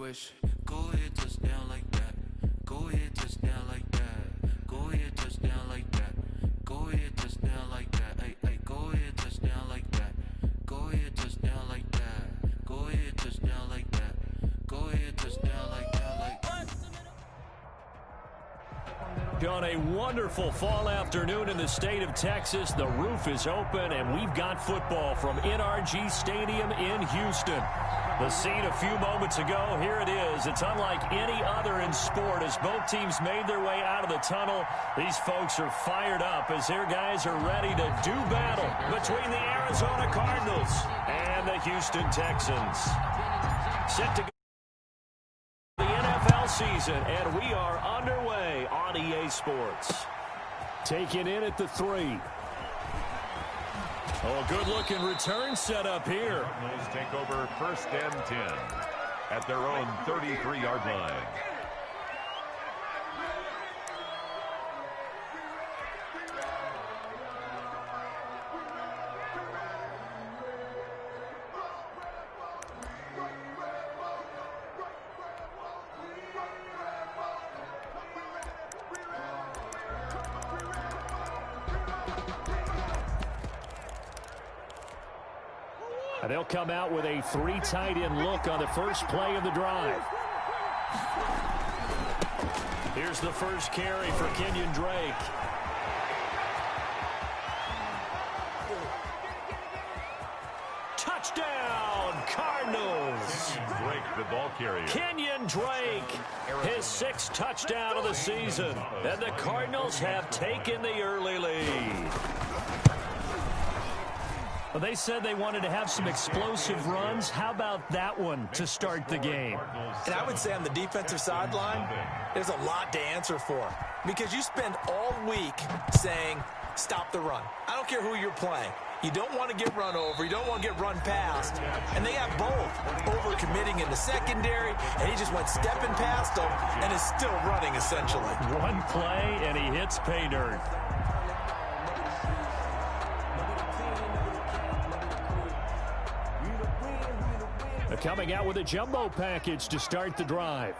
wish. Go ahead, touchdown like that. Go ahead, touchdown like that. Go ahead, touchdown like that. Go ahead, touchdown like that. Hey, hey, go ahead, touchdown like that. Go ahead, touchdown like that. Go ahead, touchdown like that. Go ahead, touchdown like that. Like On a wonderful fall afternoon in the state of Texas, the roof is open, and we've got football from NRG Stadium in Houston. The scene a few moments ago, here it is. It's unlike any other in sport as both teams made their way out of the tunnel. These folks are fired up as their guys are ready to do battle between the Arizona Cardinals and the Houston Texans. Set to go the NFL season, and we are underway on EA Sports. Taken in at the 3. Oh, good-looking return set up here. Cardinals take over 1st and 10 at their own 33-yard line. They'll come out with a 3 tight end look on the first play of the drive. Here's the first carry for Kenyon Drake. Touchdown, Cardinals. Drake, the ball carrier. Kenyon Drake, his 6th touchdown of the season. And the Cardinals have taken the early lead. Well, they said they wanted to have some explosive runs. How about that one to start the game? And I would say on the defensive sideline, there's a lot to answer for. Because you spend all week saying, stop the run. I don't care who you're playing. You don't want to get run over. You don't want to get run past. And they have both. Over-committing in the secondary, and he just went stepping past them and is still running, essentially. One play, and he hits pay dirt. Coming out with a jumbo package to start the drive.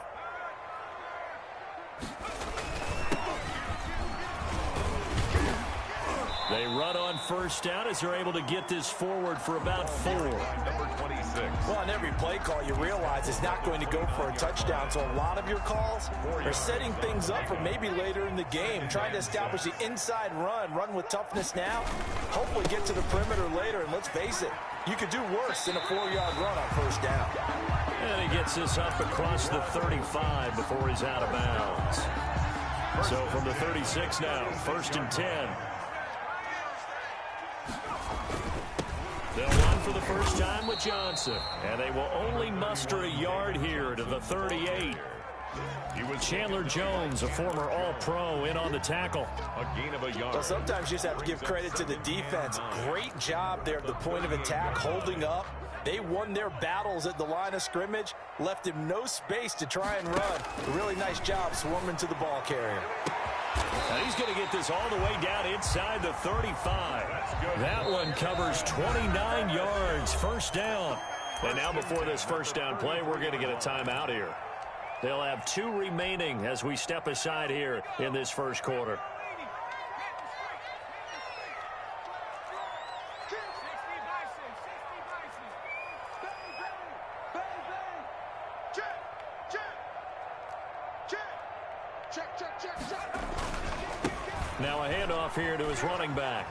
They run on first down as they're able to get this forward for about 4. Number 26. Well, on every play call, you realize it's not going to go for a touchdown. So a lot of your calls are setting things up for maybe later in the game, trying to establish the inside run with toughness now, hopefully get to the perimeter later. And let's face it, you could do worse than a 4-yard run on first down. And he gets this up across the 35 before he's out of bounds. So from the 36 now, 1st and 10. They'll run for the first time with Johnson, and they will only muster a yard here to the 38. Chandler Jones, a former All-Pro, in on the tackle. A gain of a yard. Well, sometimes you just have to give credit to the defense. Great job there at the point of attack, holding up. They won their battles at the line of scrimmage, left him no space to try and run. A really nice job swarming to the ball carrier. Now he's going to get this all the way down inside the 35. That one covers 29 yards, first down. And now before this first down play, we're going to get a timeout here. They'll have 2 remaining as we step aside here in this first quarter. Now a handoff here to his running back.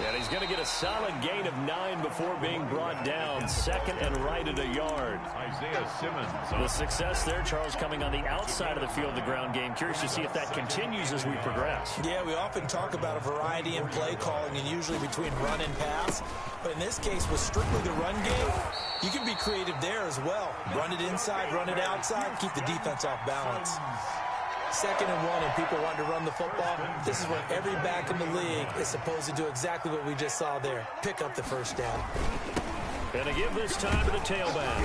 And he's going to get a solid gain of 9 before being brought down. 2nd and right at a yard. Isaiah Simmons. The success there, Charles, coming on the outside of the field, the ground game. Curious to see if that continues as we progress. Yeah, we often talk about a variety in play calling and usually between run and pass. But in this case, with strictly the run game, you can be creative there as well. Run it inside, run it outside, keep the defense off balance. 2nd and 1 and people want to run the football. This is where every back in the league is supposed to do exactly what we just saw there. Pick up the first down. And to give this time to the tailback.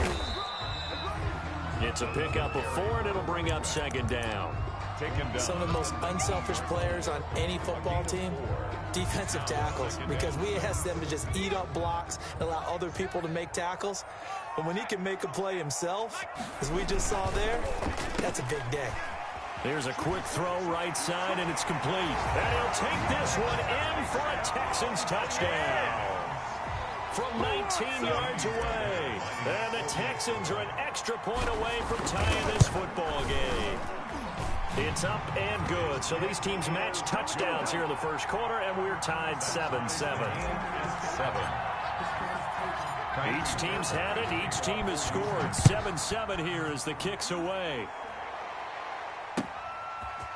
It's a pickup of 4, and it'll bring up 2nd down. taken down. Some of the most unselfish players on any football team, defensive tackles, because we ask them to just eat up blocks, allow other people to make tackles. But when he can make a play himself, as we just saw there, that's a big day. There's a quick throw right side, and it's complete. And he'll take this one in for a Texans touchdown. From 19 yards away. And the Texans are an extra point away from tying this football game. It's up and good. So these teams match touchdowns here in the first quarter, and we're tied 7-7. Each team's had it. Each team has scored. 7-7 here as the kick's away.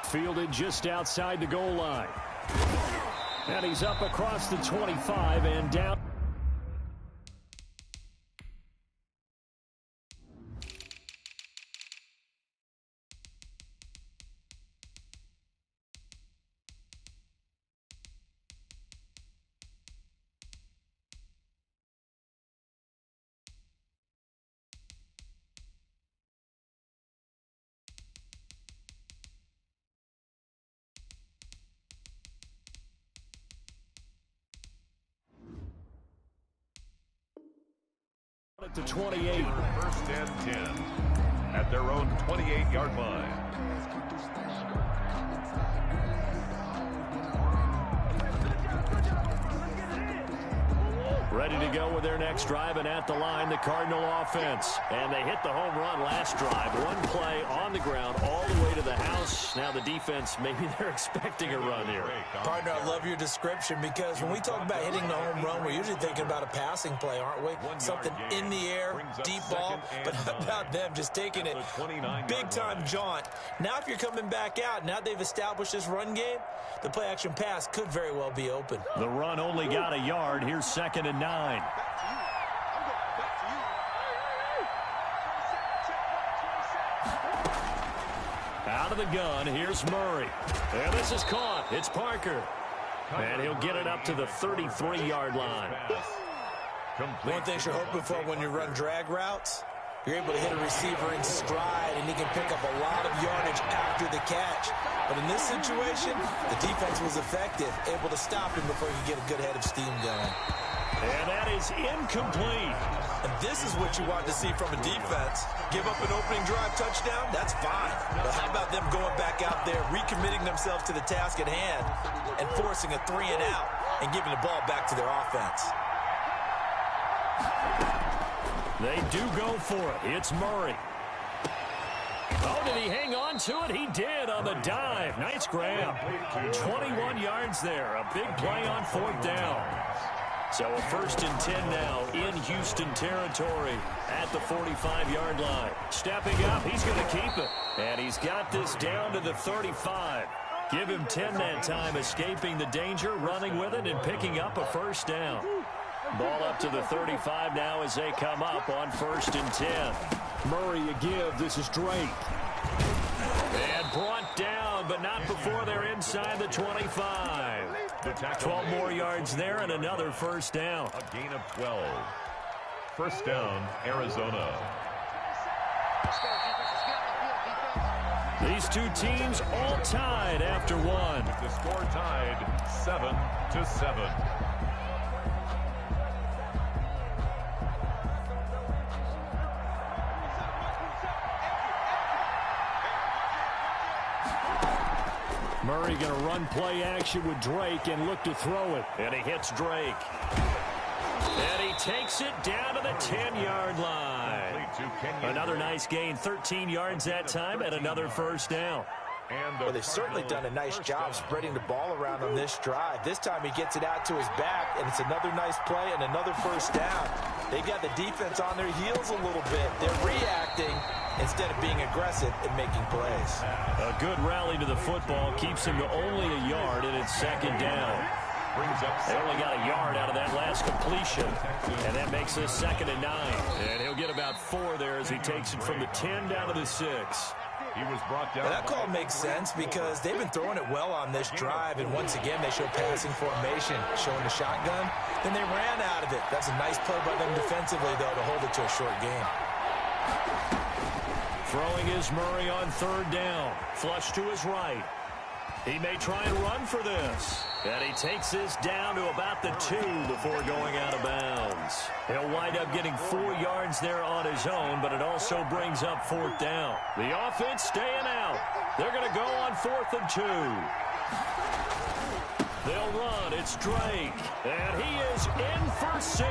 Fielded just outside the goal line. And he's up across the 25 and down. At the 28. First and 10 at their own 28-yard line. Ready to go with their next drive, and at the line, the Cardinal offense. And they hit the home run last drive. One play on the ground all the way to the house. Now the defense, maybe they're expecting a run here. Partner, I love your description, because when we talk about hitting the home run, we're usually thinking about a passing play, aren't we? Something in the air, deep ball. But how about them just taking it big-time jaunt? Now if you're coming back out, now they've established this run game, the play-action pass could very well be open. The run only got a yard. Here's 2nd and 9. Out of the gun, here's Murray. And this is caught. It's Parker. And he'll get it up to the 33-yard line. One thing you're hoping for when you run drag routes, you're able to hit a receiver in stride, and he can pick up a lot of yardage after the catch. But in this situation, the defense was effective, able to stop him before he could get a good head of steam going. And that is incomplete. And this is what you want to see from a defense. Give up an opening drive touchdown, that's fine. But how about them going back out there, recommitting themselves to the task at hand, and forcing a 3-and-out and giving the ball back to their offense? They do go for it. It's Murray. Oh, did he hang on to it? He did on the dive. Nice grab. 21 yards there. A big play on 4th down. So a 1st and 10 now in Houston territory at the 45-yard line. Stepping up, he's going to keep it. And he's got this down to the 35. Give him 10 that time, escaping the danger, running with it, and picking up a 1st down. Ball up to the 35 now as they come up on 1st and 10. Murray a give. This is Drake. And brought down, but not before they're inside the 25. 12 more yards there and another 1st down. A gain of 12. 1st down, Arizona. These two teams all tied after one. The score tied 7-7. Murray going to run play action with Drake and look to throw it. And he hits Drake. And he takes it down to the 10-yard line. Another nice gain, 13 yards that time, and another 1st down. Well, they've certainly done a nice job spreading the ball around on this drive. This time he gets it out to his back, and it's another nice play and another 1st down. They've got the defense on their heels a little bit. They're reacting instead of being aggressive and making plays. A good rally to the football keeps him to only a yard, and it's 2nd down. They only got a yard out of that last completion, and that makes this 2nd and 9. And he'll get about 4 there as he takes it from the 10 down to the 6. He was brought down. That call makes sense because they've been throwing it well on this drive, and once again they show passing formation, showing the shotgun. Then they ran out of it. That's a nice play by them defensively, though, to hold it to a short game. Throwing is Murray on third down. Flush to his right. He may try and run for this. And he takes this down to about the 2 before going out of bounds. He'll wind up getting 4 yards there on his own, but it also brings up 4th down. The offense staying out. They're going to go on 4th and 2. They'll run. It's Drake. And he is in for 6.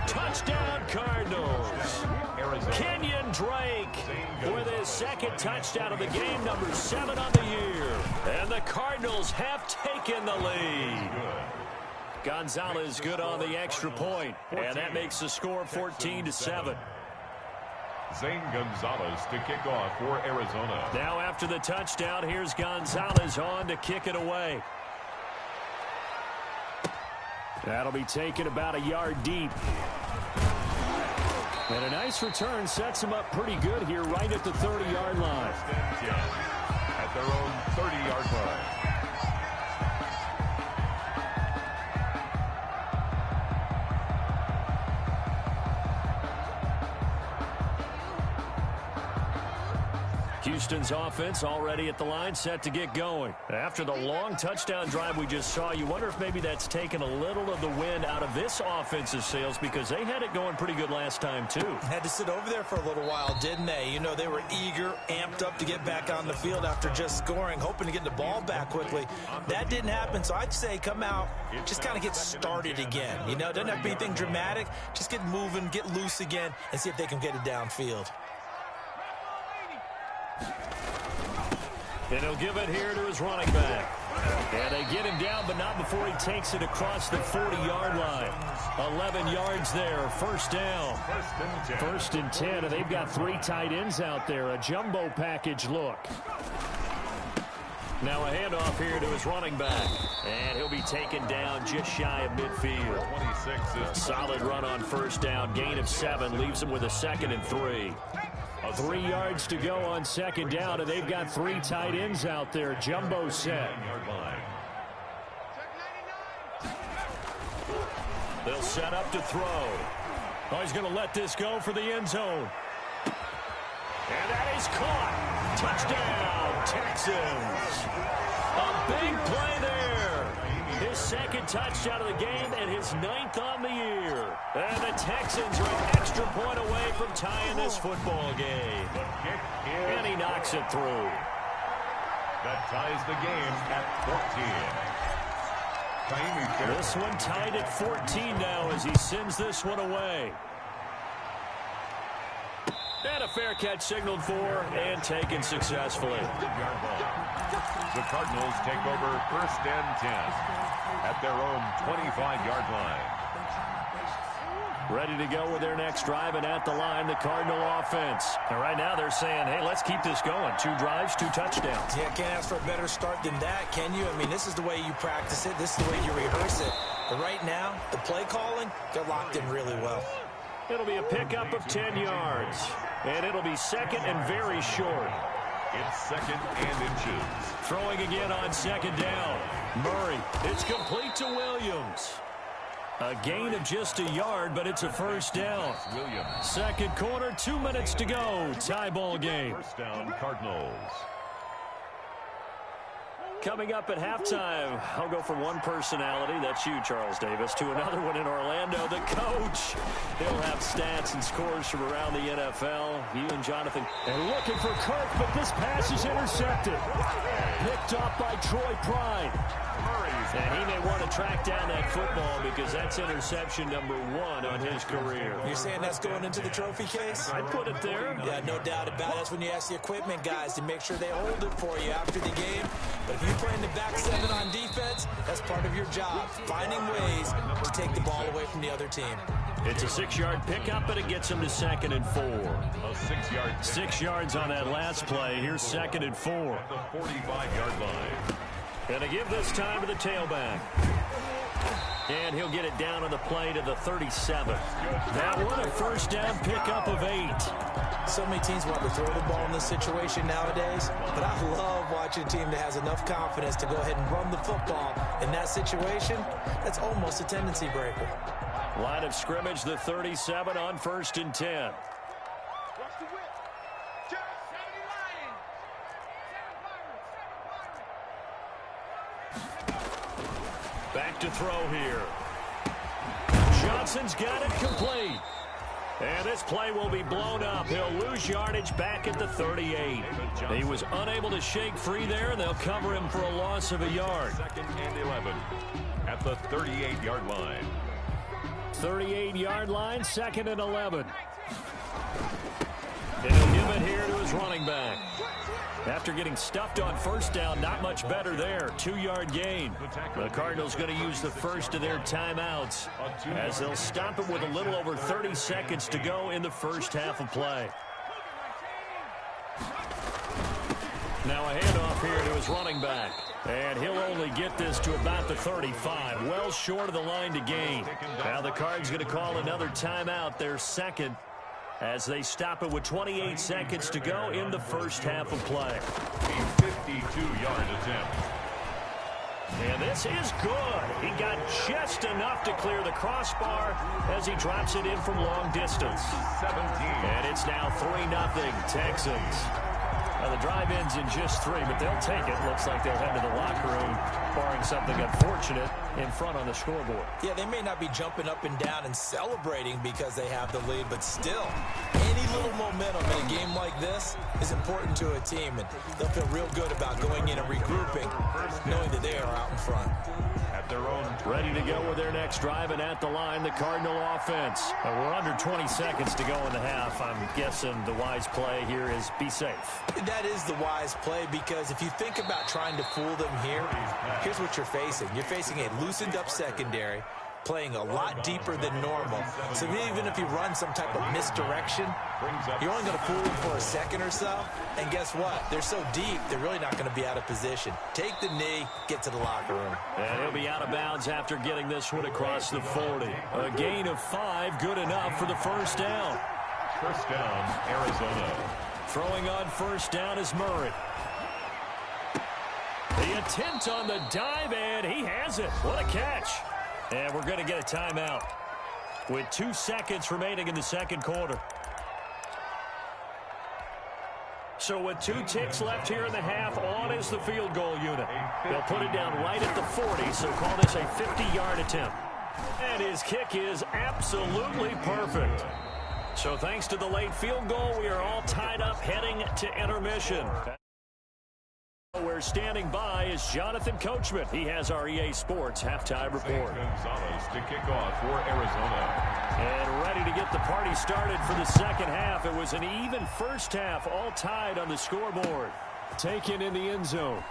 Touchdown, Cardinals. Kenyon Drake with his 2nd touchdown of the game, number 7 on the year. And the Cardinals have taken the lead. Gonzalez good on the extra point, and that makes the score 14-7. Zane Gonzalez to kick off for Arizona. Now after the touchdown, here's Gonzalez on to kick it away. That'll be taken about a yard deep. And a nice return sets him up pretty good here right at the 30-yard line. At their own 30-yard line. Houston's offense already at the line, set to get going. After the long touchdown drive we just saw, you wonder if maybe that's taken a little of the wind out of this offense's sails, because they had it going pretty good last time, too. Had to sit over there for a little while, didn't they? You know, they were eager, amped up to get back on the field after just scoring, hoping to get the ball back quickly. That didn't happen, so I'd say come out, just kind of get started again. You know, doesn't have to be anything dramatic. Just get moving, get loose again, and see if they can get it downfield. And he'll give it here to his running back. And they get him down, but not before he takes it across the 40-yard line. 11 yards there, 1st down. 1st and 10, and they've got 3 tight ends out there. A jumbo package look. Now a handoff here to his running back. And he'll be taken down just shy of midfield. 26 is solid run on 1st down. Gain of 7 leaves him with a 2nd and 3. 3 yards to go on 2nd down, and they've got 3 tight ends out there. Jumbo set. They'll set up to throw. Oh, he's going to let this go for the end zone. And that is caught. Touchdown, Texans. A big play there. His 2nd touchdown of the game and his 9th on the year. And the Texans are an extra point away from tying this football game. And he knocks it through. That ties the game at 14. This one tied at 14 now as he sends this one away. And a fair catch signaled for and taken successfully. The Cardinals take over 1st and 10 at their own 25-yard line. Ready to go with their next drive, and at the line, the Cardinal offense. And right now they're saying, hey, let's keep this going. 2 drives, 2 touchdowns. Yeah, can't ask for a better start than that, can you? I mean, this is the way you practice it. This is the way you rehearse it. But right now, the play calling, they're locked in really well. It'll be a pickup of 10 yards. And it'll be 2nd and very short. It's 2nd and inches. Throwing again on 2nd down. Murray, it's complete to Williams. A gain of just a yard, but it's a 1st down. Williams. 2nd quarter, 2 minutes to go. Tie ball game. 1st down, Cardinals. Coming up at halftime, I'll go from one personality, that's you, Charles Davis, to another one in Orlando, the coach. He'll have stats and scores from around the NFL. You and Jonathan. And looking for Kirk, but this pass is intercepted. Picked up by Troy Pride. And he may want to track down that football because that's interception number 1 on his career. You're saying that's going into the trophy case? I'd put it there. Yeah, no doubt about it. That's when you ask the equipment guys to make sure they hold it for you after the game. But if you're playing the back 7 on defense, that's part of your job, finding ways to take the ball away from the other team. It's a 6-yard pickup, but it gets him to 2nd and 4. A 6-yard 6 yards on that last play. Here's 2nd and 4. at the 45-yard line. And to give this time to the tailback. And he'll get it down on the play to the 37. That one a 1st down pickup of 8. So many teams want to throw the ball in this situation nowadays, but I love watching a team that has enough confidence to go ahead and run the football. In that situation, that's almost a tendency breaker. Line of scrimmage, the 37 on 1st and 10. Back to throw here. Johnson's got it complete. And this play will be blown up. He'll lose yardage back at the 38. He was unable to shake free there, and they'll cover him for a loss of a yard. 2nd and 11 at the 38-yard line. 38-yard line, 2nd and 11. And he'll give it here to his running back. After getting stuffed on first down, not much better there. 2-yard gain. The Cardinals going to use the first of their timeouts as they'll stop it with a little over 30 seconds to go in the first half of play. Now a handoff here to his running back. And he'll only get this to about the 35. Well short of the line to gain. Now the Cards going to call another timeout, their second, as they stop it with 28 seconds to go in the first half of play. A 52-yard attempt. And this is good. He got just enough to clear the crossbar as he drops it in from long distance. 17. And it's now 3-0 Texans. Now the drive ends in just 3, but they'll take it. Looks like they'll head to the locker room, barring something unfortunate in front on the scoreboard. Yeah, they may not be jumping up and down and celebrating because they have the lead, but still, any little momentum in a game like this is important to a team, and they'll feel real good about going in and regrouping, knowing that they are out in front. At their own Ready to go with their next drive, and at the line, the Cardinal offense. We're under 20 seconds to go in the half. I'm guessing the wise play here is be safe. That is the wise play, because if you think about trying to fool them here, here's what you're facing. You're facing a loosened-up secondary, playing a lot deeper than normal. So even if you run some type of misdirection, you're only going to fool them for a second or so. And guess what? They're so deep, they're really not going to be out of position. Take the knee, get to the locker room. And he'll be out of bounds after getting this one across the 40. A gain of 5, good enough for the first down. First down, Arizona. Throwing on first down is Murray. The attempt on the dive, and he has it. What a catch. And we're going to get a timeout with 2 seconds remaining in the second quarter. So with 2 ticks left here in the half, on is the field goal unit. They'll put it down right at the 40, so call this a 50-yard attempt. And his kick is absolutely perfect. So thanks to the late field goal, we are all tied up heading to intermission. We're standing by is Jonathan Coachman. He has our EA Sports halftime report. Gonzalez to kick off for Arizona. And ready to get the party started for the second half. It was an even first half, all tied on the scoreboard. Taken in the end zone.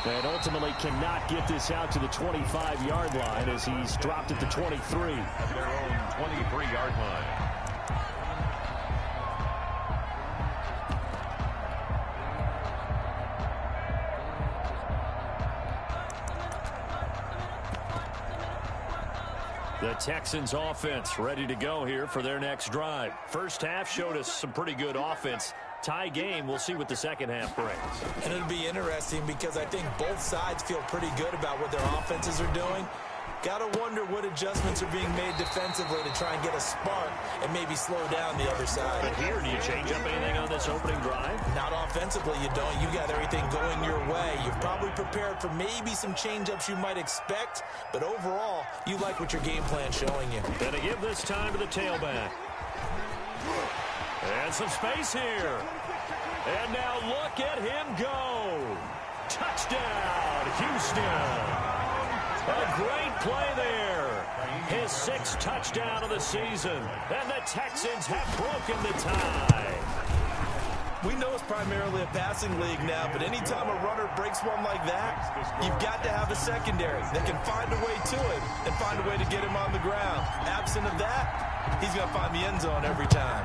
And ultimately cannot get this out to the 25-yard line as he's dropped at the 23. At their own 23-yard line. The Texans offense ready to go here for their next drive. First half showed us some pretty good offense. Tie game. We'll see what the second half brings. And it'll be interesting because I think both sides feel pretty good about what their offenses are doing. Got to wonder what adjustments are being made defensively to try and get a spark and maybe slow down the other side. But here, do you change up anything on this opening drive? Not offensively, you don't. You got everything going your way. You've probably prepared for maybe some change-ups you might expect, but overall, you like what your game plan's showing you. Gonna give this time to the tailback. And some space here. And now look at him go. Touchdown, Houston. A great play there. His 6th touchdown of the season. And the Texans have broken the tie. We know it's primarily a passing league now, but anytime a runner breaks one like that, you've got to have a secondary that can find a way to him and find a way to get him on the ground. Absent of that, he's going to find the end zone every time.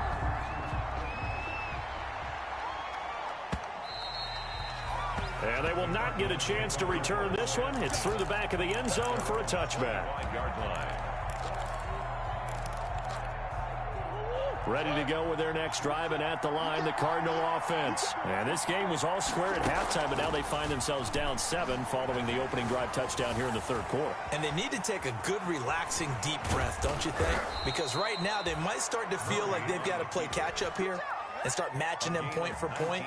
And they will not get a chance to return this one. It's through the back of the end zone for a touchback. 5-yard line. Ready to go with their next drive, and at the line, the Cardinal offense. And this game was all square at halftime, but now they find themselves down 7 following the opening drive touchdown here in the third quarter. And they need to take a good, relaxing, deep breath, don't you think? Because right now they might start to feel like they've got to play catch-up here. and start matching them point for point.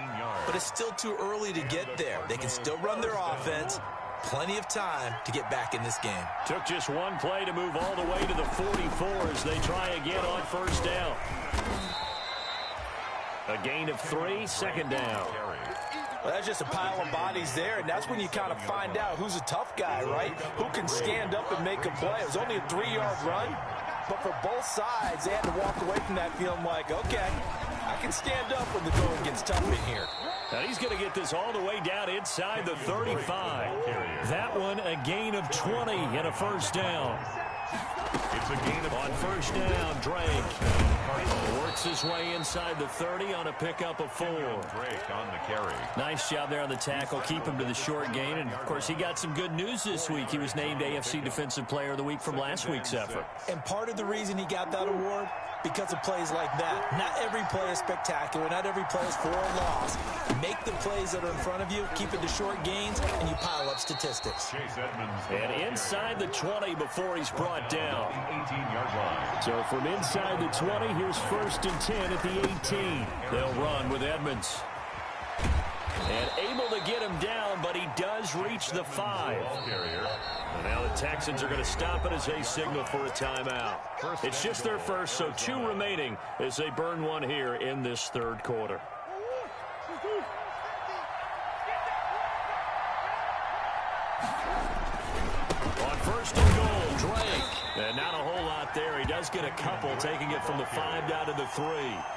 But it's still too early to get there. They can still run their offense. Plenty of time to get back in this game. Took just one play to move all the way to the 44 as they try again on first down. A gain of 3, second down. Well, that's just a pile of bodies there, and that's when you kind of find out who's a tough guy, right? Who can stand up and make a play. It was only a 3-yard run, but for both sides, they had to walk away from that feeling like, okay, I can stand up when the going gets tough in here. Now he's going to get this all the way down inside the 35. That one a gain of 20 and a first down. It's a gain of on first down, Drake works his way inside the 30 on a pickup of 4. Drake on the carry. Nice job there on the tackle. Keep him to the short gain. And, of course, he got some good news this week. He was named AFC Defensive Player of the Week from last week's effort. And part of the reason he got that award, because of plays like that. Not every play is spectacular. Not every play is for a loss. Make the plays that are in front of you, keep it to short gains, and you pile up statistics. Chase Edmonds. And inside the 20 before he's brought down. 18-yard line. So from inside the 20, here's first and 10 at the 18. They'll run with Edmonds. And able to get him down, but he does reach the 5. And now the Texans are going to stop it as they signal for a timeout. It's just their first, so 2 remaining as they burn one here in this third quarter. On first and goal, Drake. And not a whole lot there. He does get a couple, taking it from the 5 down to the 3.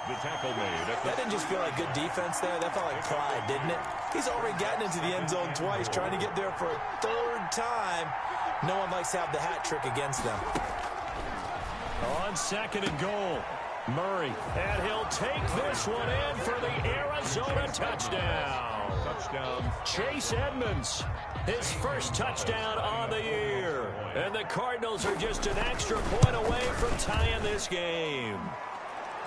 The tackle made. That didn't just feel like good defense there. That felt like pride, didn't it? He's already gotten into the end zone twice, trying to get there for a 3rd time. No one likes to have the hat trick against them. On second and goal, Murray. And he'll take this one in for the Arizona touchdown. Touchdown. Chase Edmonds, his first touchdown on the year. And the Cardinals are just an extra point away from tying this game.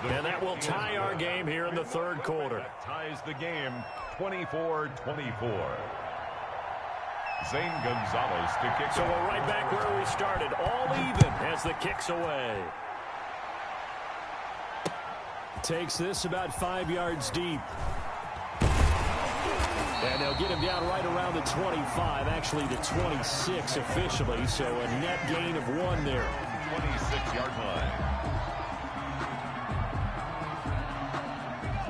And that will tie our game here in the third quarter. Ties the game 24-24. Zane Gonzalez to kick. So we're right back where we started. All even as the kick's away. Takes this about 5 yards deep. And they'll get him down right around the 25, actually the 26 officially, so a net gain of 1 there. 26-yard line.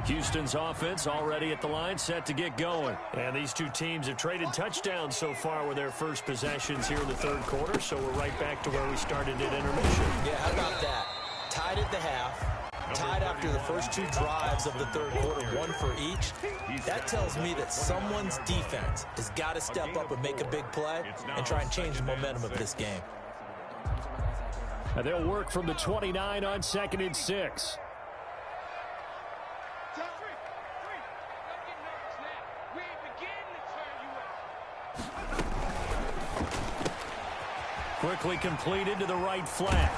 Houston's offense already at the line, set to get going. And these two teams have traded touchdowns so far with their first possessions here in the third quarter, so we're right back to where we started at intermission. Yeah, how about that? Tied at the half. Tied after the first 2 drives of the third quarter, 1 for each. That tells me that someone's defense has got to step up and make a big play and try and change the momentum of this game. And they'll work from the 29 on second and 6. Quickly completed to the right flat.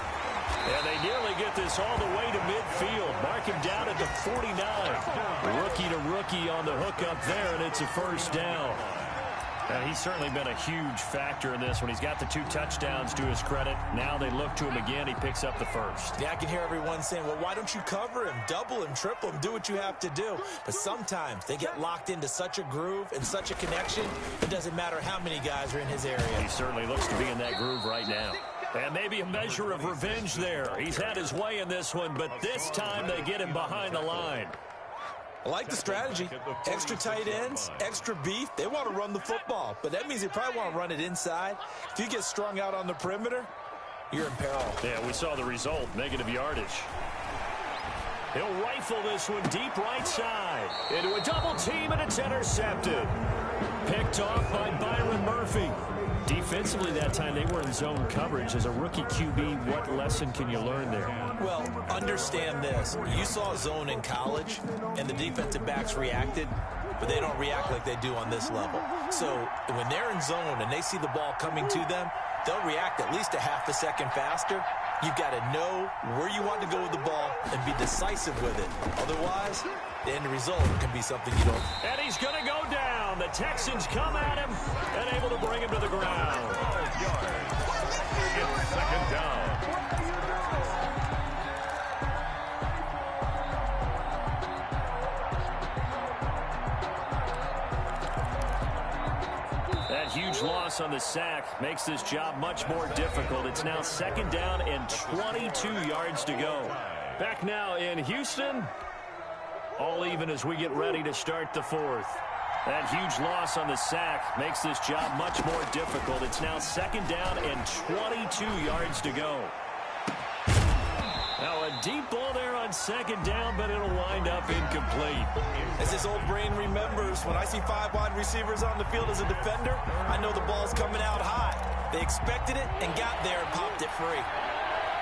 And they nearly get this all the way to midfield. Mark him down at the 49. Rookie to rookie on the hook up there, and it's a first down. And he's certainly been a huge factor in this when he's got the 2 touchdowns to his credit. Now they look to him again. He picks up the first. Yeah, I can hear everyone saying, well, why don't you cover him, double him, triple him, do what you have to do. But sometimes they get locked into such a groove and such a connection, it doesn't matter how many guys are in his area. He certainly looks to be in that groove right now. And maybe a measure of revenge there. He's had his way in this one, but this time they get him behind the line. I like the strategy. Extra tight ends, extra beef. They want to run the football, but that means they probably want to run it inside. If you get strung out on the perimeter, you're in peril. Yeah, we saw the result, negative yardage. He'll rifle this one deep right side. Into a double team, and it's intercepted. Picked off by Byron Murphy. Defensively that time, they were in zone coverage. As a rookie QB, what lesson can you learn there? Well, understand this. You saw zone in college, and the defensive backs reacted, but they don't react like they do on this level. So when they're in zone and they see the ball coming to them, they'll react at least a half a second faster. You've got to know where you want to go with the ball and be decisive with it. Otherwise, the end result can be something you don't. And he's going to go down. The Texans come at him and able to bring him to the ground. 12 yards. It's second down. 2 huge loss on the sack makes this job much more difficult. It's now 2nd down and 22 yards to go. Back now in Houston. All even as we get ready to start the 4th. That huge loss on the sack makes this job much more difficult. It's now 2nd down and 22 yards to go. Now a deep ball there on 2nd down, but it'll wind up incomplete. As his old brain remembers, when I see 5 wide receivers on the field as a defender, I know the ball's coming out high. They expected it and got there and popped it free.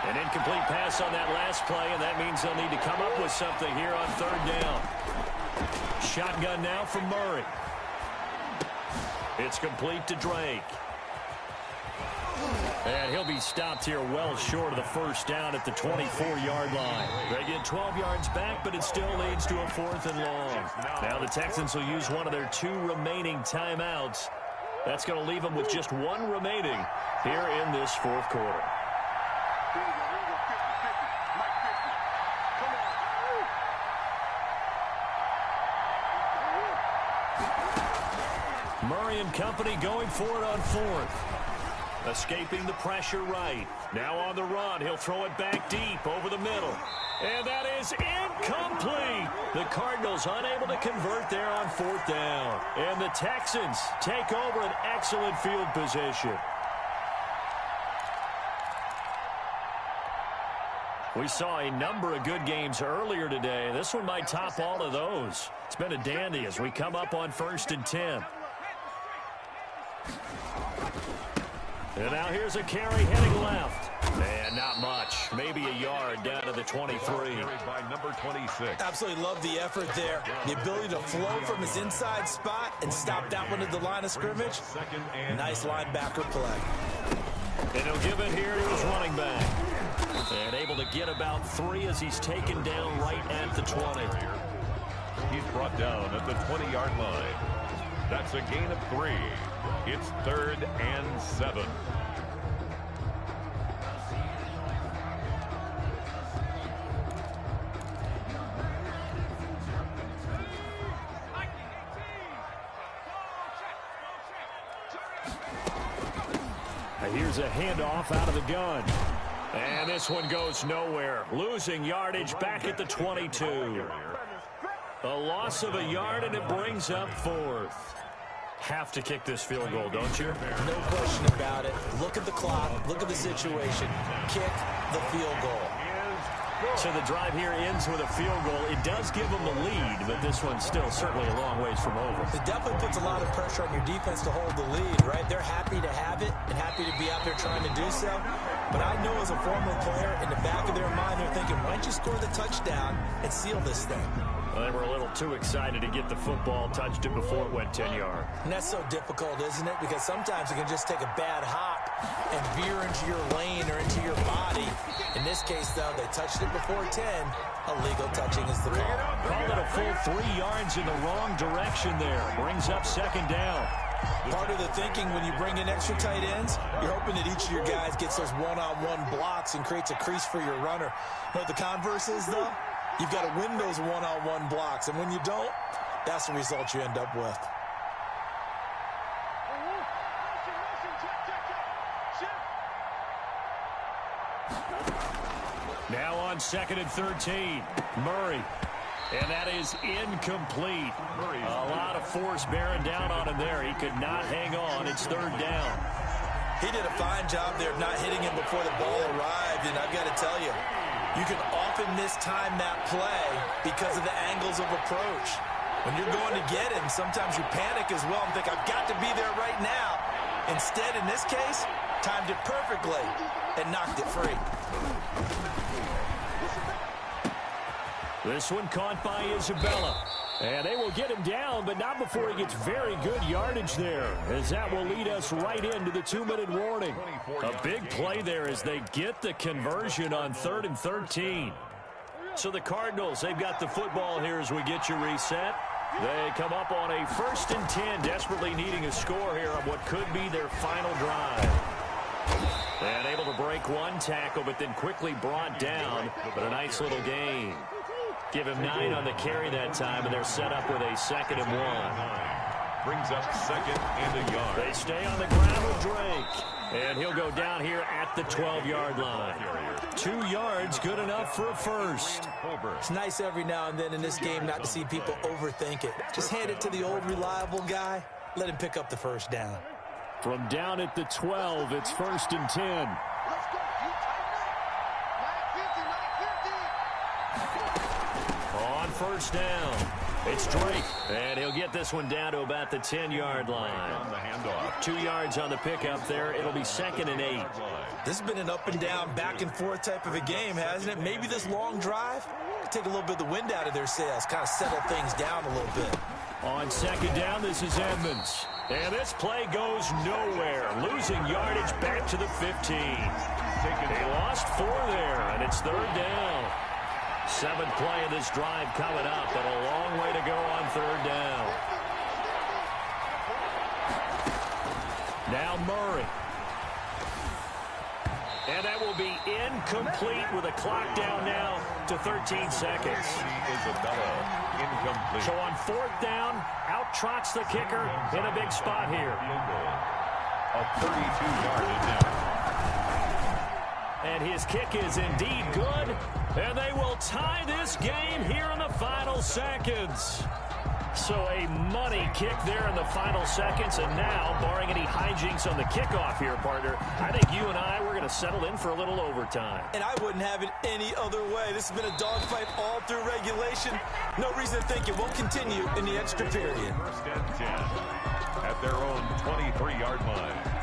An incomplete pass on that last play, and that means they'll need to come up with something here on 3rd down. Shotgun now from Murray. It's complete to Drake. And he'll be stopped here well short of the 1st down at the 24-yard line. They get 12 yards back, but it still leads to a 4th and long. Now the Texans will use one of their 2 remaining timeouts. That's going to leave them with just 1 remaining here in this 4th quarter. Murray and company going for it on 4th. Escaping the pressure right. Now on the run. He'll throw it back deep over the middle. And that is incomplete. The Cardinals unable to convert there on 4th down. And the Texans take over an excellent field position. We saw a number of good games earlier today. This one might top all of those. It's been a dandy as we come up on 1st and 10. And now here's a carry heading left. And not much. Maybe a yard down to the 23. By number 26. Absolutely love the effort there. The ability to flow from his inside spot and stop that one at the line of scrimmage. Nice linebacker play. And he'll give it here to his running back. And able to get about 3 as he's taken down right at the 20. He's brought down at the 20-yard line. That's a gain of 3. It's 3rd and 7. Here's a handoff out of the gun. And this one goes nowhere. Losing yardage back at the 22. A loss of a yard, and it brings up 4th. Have to kick this field goal, don't you? No question about it. Look at the clock. Look at the situation. Kick the field goal. So the drive here ends with a field goal. It does give them the lead, but this one's still certainly a long ways from over. It definitely puts a lot of pressure on your defense to hold the lead, right? They're happy to have it and happy to be out there trying to do so. But I know as a former player, in the back of their mind, they're thinking, why don't you score the touchdown and seal this thing? Well, they were a little too excited to get the football, touched it before it went 10 yards. And that's so difficult, isn't it? Because sometimes you can just take a bad hop and veer into your lane or into your body. In this case, though, they touched it before 10. Illegal touching is the call. Call it a full 3 yards in the wrong direction there. Brings up 2nd down. Part of the thinking when you bring in extra tight ends, you're hoping that each of your guys gets those one-on-one blocks and creates a crease for your runner. You know what the converse is, though? You've got to win those one-on-one blocks, and when you don't, that's the result you end up with. Now on 2nd and 13, Murray. And that is incomplete. A lot of force bearing down on him there. He could not hang on. It's 3rd down. He did a fine job there of not hitting him before the ball arrived, and I've got to tell you, you can often mistime that play because of the angles of approach. When you're going to get him, sometimes you panic as well and think, I've got to be there right now. Instead, in this case, timed it perfectly and knocked it free. This one caught by Isabella. And they will get him down, but not before he gets very good yardage there, as that will lead us right into the 2-minute warning. A big play there as they get the conversion on 3rd and 13. So the Cardinals, they've got the football here as we get you reset. They come up on a 1st and 10, desperately needing a score here on what could be their final drive. And able to break one tackle, but then quickly brought down, but a nice little gain. Give him 9 on the carry that time, and they're set up with a 2nd and 1. brings up 2nd and a yard. They stay on the ground with Drake. And he'll go down here at the 12-yard line. 2 yards, good enough for a first. It's nice every now and then in this game not to see people overthink it. Just hand it to the old reliable guy. Let him pick up the first down. From down at the 12, it's 1st and 10. On first down, it's Drake. And he'll get this one down to about the 10-yard line. On the handoff. 2 yards on the pickup there. It'll be 2nd and 8. This has been an up and down, back and forth type of a game, hasn't it? Maybe this long drive take a little bit of the wind out of their sails, kind of settle things down a little bit. On 2nd down, this is Edmonds. And this play goes nowhere. Losing yardage back to the 15. They lost 4 there, and it's 3rd down. 7th play of this drive coming up, but a long way to go on 3rd down. Now Murray. And that will be incomplete with a clock down now to 13 seconds. Isabella, incomplete. So on 4th down, out trots the kicker in a big spot here. A 32-yard attempt. And his kick is indeed good. And they will tie this game here in the final seconds. So a money kick there in the final seconds. And now, barring any hijinks on the kickoff here, partner, I think you and I, we're going to settle in for a little overtime. And I wouldn't have it any other way. This has been a dogfight all through regulation. No reason to think it won't continue in the extra period. 1st and 10 at their own 23-yard line.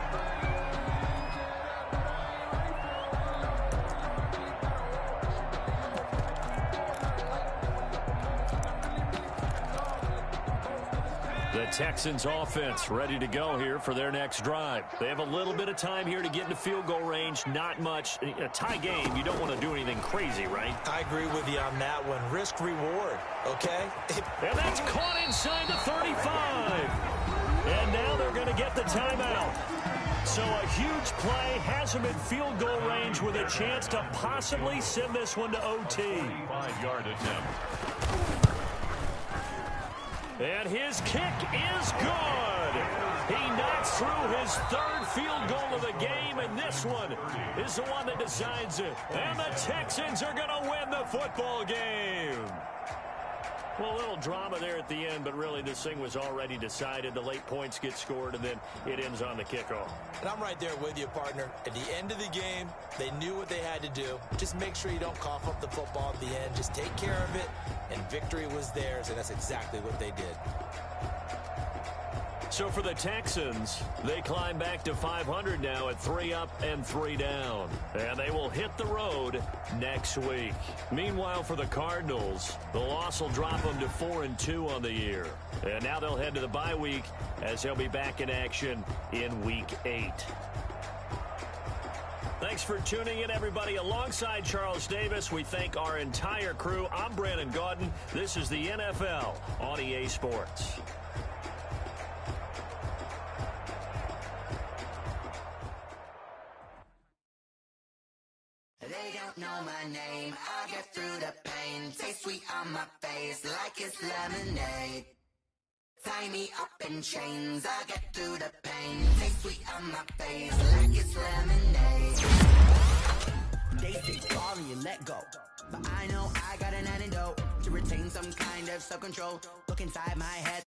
The Texans offense ready to go here for their next drive. They have a little bit of time here to get into field goal range. Not much. A tie game, you don't want to do anything crazy, right? I agree with you on that one. Risk reward, okay? And that's caught inside the 35. And now they're going to get the timeout. So a huge play has him in field goal range with a chance to possibly send this one to OT. 5-yard attempt. And his kick is good. He knocks through his 3rd field goal of the game, and this one is the one that decides it. And the Texans are going to win the football game. Well, a little drama there at the end, but really this thing was already decided. The late points get scored, and then it ends on the kickoff. And I'm right there with you, partner. At the end of the game, they knew what they had to do. Just make sure you don't cough up the football at the end. Just take care of it, and victory was theirs, and that's exactly what they did. So for the Texans, they climb back to 500 now at 3 up and 3 down. And they will hit the road next week. Meanwhile, for the Cardinals, the loss will drop them to 4-2 on the year. And now they'll head to the bye week as they'll be back in action in Week 8. Thanks for tuning in, everybody. Alongside Charles Davis, we thank our entire crew. I'm Brandon Gaudin. This is the NFL on EA Sports. They don't know my name, I get through the pain. Taste sweet on my face like it's lemonade. Tie me up in chains, I get through the pain. Taste sweet on my face like it's lemonade. They say sorry and let go, but I know I got an antidote to retain some kind of self-control. Look inside my head,